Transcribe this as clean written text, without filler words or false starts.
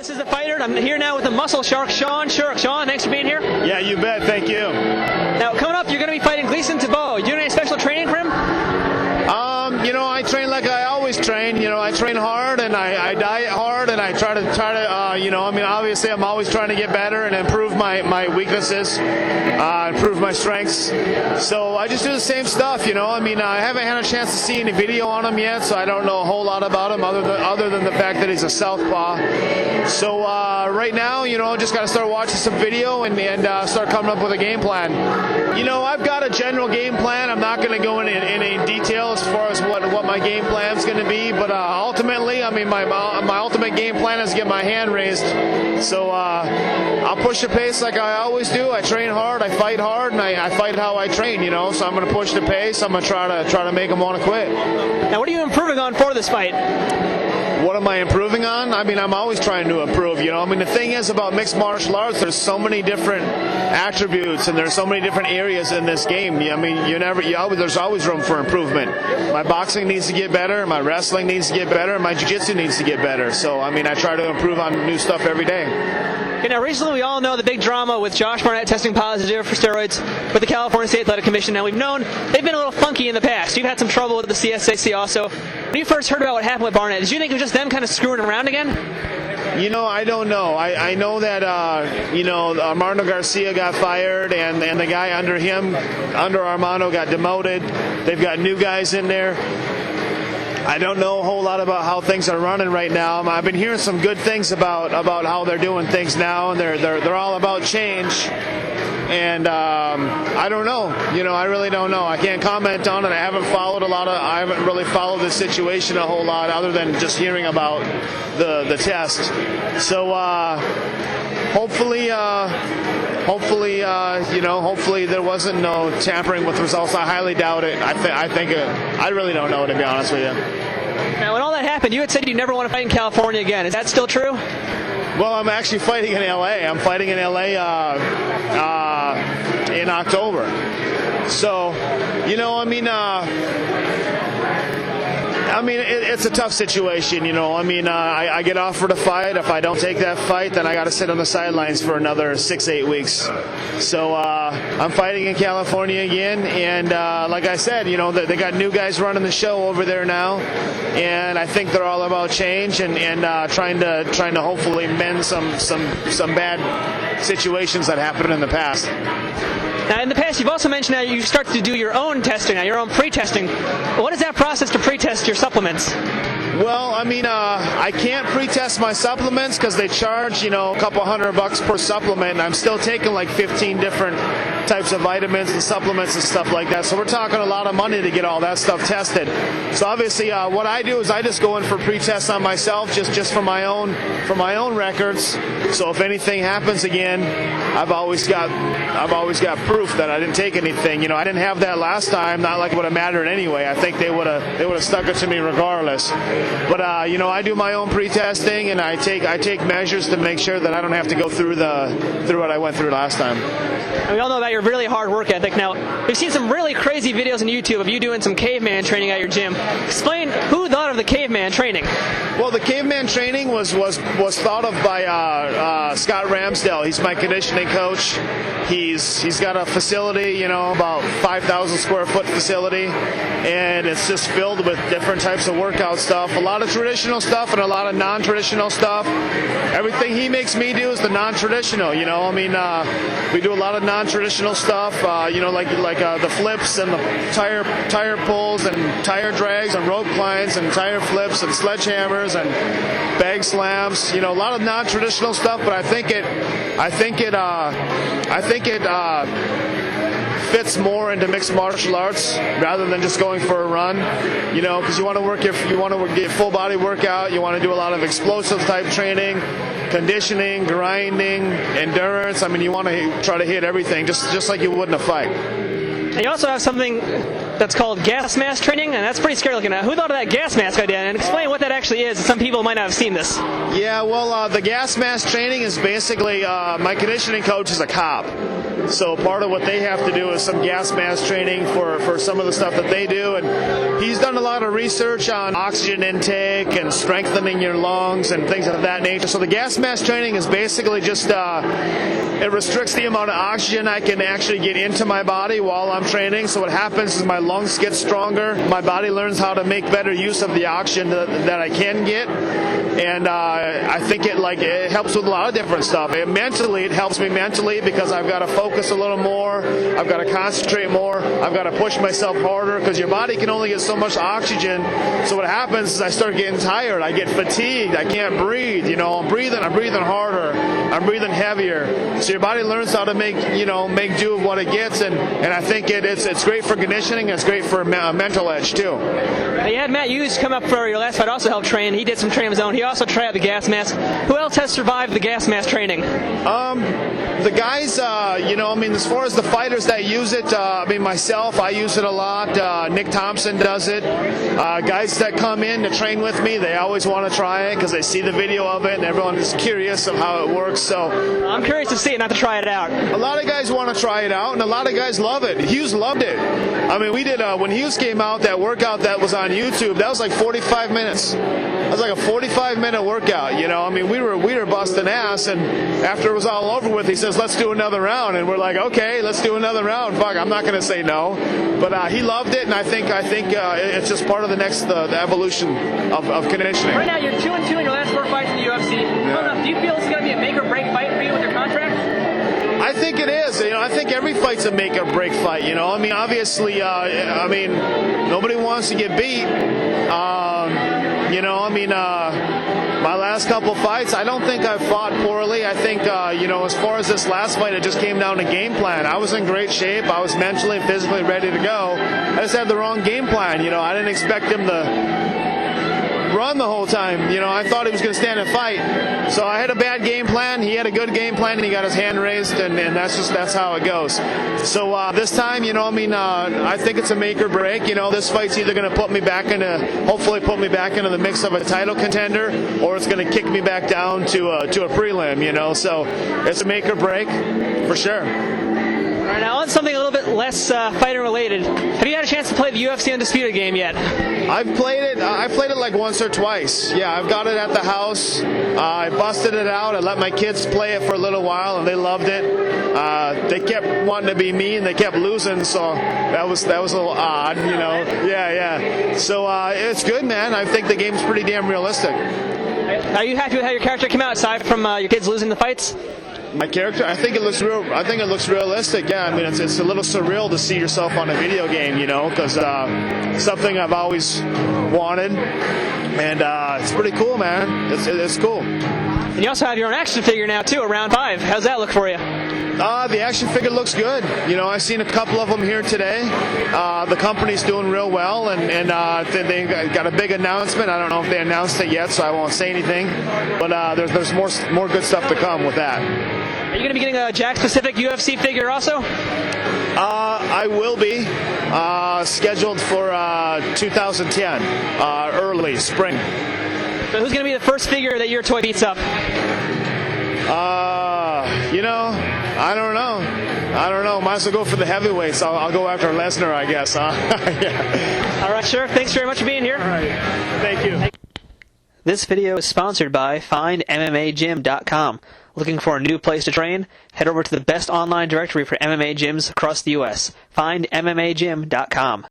This is the fighter, and I'm here now with the muscle shark, Sherk. Sean, thanks for being here. Yeah, you bet. Thank you. Now, coming up, you're going to be fighting Gleason Tebow. You doing any special training for him? I train like I always train. I train hard and I diet hard and I try to, obviously I'm always trying to get better and improve my weaknesses, improve my strengths. So I just do the same stuff, I haven't had a chance to see any video on him yet, so I don't know a whole lot about him other than the fact that he's a southpaw. So right now, just got to start watching some video and start coming up with a game plan. I've got a general game plan. I'm not going to go into any detail as far as what my game plan is going to be, but ultimately, my ultimate game plan is to get my hand raised. So I'll push the pace like I always do. I train hard, I fight hard, and I fight how I train. So I'm going to push the pace. I'm going to try to make them want to quit. Now, what are you improving on for this fight? What am I improving on? I'm always trying to improve. The thing is about mixed martial arts, there's so many different attributes and there's so many different areas in this game. There's always room for improvement. My boxing needs to get better, my wrestling needs to get better, and my jiu-jitsu needs to get better. So, I try to improve on new stuff every day. Okay, now, recently we all know the big drama with Josh Barnett testing positive for steroids with the California State Athletic Commission. Now, we've known they've been a little funky in the past. You've had some trouble with the CSAC also. When you first heard about what happened with Barnett, did you think it was just them kind of screwing around again? I don't know. I know that, Armando Garcia got fired and the guy under him, under Armando, got demoted. They've got new guys in there. I don't know a whole lot about how things are running right now. I've been hearing some good things about how they're doing things now, and they're all about change. And I don't know. I really don't know. I can't comment on it. I haven't really followed the situation a whole lot, other than just hearing about the test. So hopefully there wasn't no tampering with results. I highly doubt it. I really don't know, to be honest with you. Now, when all that happened, you had said you never want to fight in California again. Is that still true? Well, I'm actually fighting in L.A. I'm fighting in L.A. In October. So, it's a tough situation, I get offered a fight. If I don't take that fight, then I got to sit on the sidelines for another 6-8 weeks. So I'm fighting in California again, and like I said, they got new guys running the show over there now, and I think they're all about change and trying to hopefully mend some bad situations that happened in the past. Now, in the past, you've also mentioned that you started to do your own testing, your own pre-testing. What is that process to pre-test your supplements? Well, I can't pre-test my supplements because they charge, a couple $100 per supplement, and I'm still taking like 15 different types of vitamins and supplements and stuff like that. So we're talking a lot of money to get all that stuff tested. So obviously, what I do is I just go in for pre-tests on myself, just for my own records. So if anything happens again, I've always got proof that I didn't take anything. I didn't have that last time. Not like it would have mattered anyway. I think they would have stuck it to me regardless. But I do my own pre-testing, and I take measures to make sure that I don't have to go through what I went through last time. And we all know about your really hard work ethic. Now, we've seen some really crazy videos on YouTube of you doing some caveman training at your gym. Explain who thought of the caveman training. Well, the caveman training was thought of by Scott Ramsdell. He's my conditioning coach. He's got a facility, about 5,000 square foot facility, and it's just filled with different types of workout stuff. A lot of traditional stuff and a lot of non-traditional stuff. Everything he makes me do is the non-traditional. We do a lot of non-traditional stuff. Like the flips and the tire pulls and tire drags and rope climbs and tire flips and sledgehammers and bag slams. A lot of non-traditional stuff, but I think it fits more into mixed martial arts rather than just going for a run. Because you want to get full body workout. You want to do a lot of explosive type training, conditioning, grinding, endurance. You want to try to hit everything just like you would in a fight. And you also have something that's called gas mask training, and that's pretty scary looking at. Who thought of that gas mask idea? And explain what that actually is. Some people might not have seen this. Yeah, well, the gas mask training is basically my conditioning coach is a cop. So part of what they have to do is some gas mask training for some of the stuff that they do. And he's done a lot of research on oxygen intake and strengthening your lungs and things of that nature. So the gas mask training is basically just it restricts the amount of oxygen I can actually get into my body while I'm training. So what happens is my lungs get stronger. My body learns how to make better use of the oxygen that I can get. And I think it helps with a lot of different stuff. It helps me mentally because I've got to focus a little more. I've got to concentrate more. I've got to push myself harder because your body can only get so much oxygen. So what happens is I start getting tired. I get fatigued. I can't breathe. I'm breathing harder. I'm breathing heavier. So your body learns how to make do of what it gets. And I think it's great for conditioning. It's great for mental edge too. You had Matt Hughes come up for your last fight, also helped train. He did some training of his own. He also tried out the gas mask. Who else has survived the gas mask training? The guys, as far as the fighters that use it, myself, I use it a lot. Nick Thompson does it. Guys that come in to train with me, they always want to try it because they see the video of it and everyone is curious of how it works. So I'm curious to see it, not to try it out. A lot of guys want to try it out, and a lot of guys love it. Hughes loved it. We did when Hughes came out, that workout that was on YouTube, that was like 45 minutes. That was like a 45-minute workout. We were busting ass, and after it was all over with, he says, "Let's do another round," and we're like, "Okay, let's do another round." Fuck, I'm not going to say no. But he loved it, and I think it's just part of the next the evolution of conditioning. Right now, you're 2-2 in your last 4 fights in the UFC. Do you feel it's going to be a make or break fight for you with your contract? I think it is. I think every fight's a make or break fight. Obviously, nobody wants to get beat. My last couple fights, I don't think I've fought poorly. I think, as far as this last fight, it just came down to game plan. I was in great shape. I was mentally and physically ready to go. I just had the wrong game plan. I didn't expect him to run the whole time. I thought he was going to stand and fight. So I had a bad game plan. He had a good game plan, and he got his hand raised, and that's how it goes. So this time, I think it's a make or break. This fight's either going to hopefully put me back into the mix of a title contender, or it's going to kick me back down to a prelim. So it's a make or break for sure. All right, now on something a little bit less fighter related, have you had a chance to play the UFC Undisputed game yet? I've played it. I played it like once or twice. Yeah, I've got it at the house. I busted it out. I let my kids play it for a little while, and they loved it. They kept wanting to be me, and they kept losing, so that was a little odd, Yeah. So it's good, man. I think the game's pretty damn realistic. Are you happy with how your character came out, aside from your kids losing the fights? My character, I think it looks realistic. Yeah, it's a little surreal to see yourself on a video game, because something I've always wanted, and it's pretty cool, man. It's cool. And you also have your own action figure now too, Round 5. How's that look for you? The action figure looks good. I've seen a couple of them here today. The company's doing real well, and they got a big announcement. I don't know if they announced it yet, so I won't say anything. But there's more good stuff to come with that. Are you going to be getting a Jakks-specific UFC figure also? I will be scheduled for 2010, early spring. So who's going to be the first figure that your toy beats up? I don't know. Might as well go for the heavyweights. I'll go after Lesnar, I guess. Yeah. All right, Sherk. Thanks very much for being here. All right. Thank you. This video is sponsored by FindMMAGym.com. Looking for a new place to train? Head over to the best online directory for MMA gyms across the U.S. FindMMAGym.com.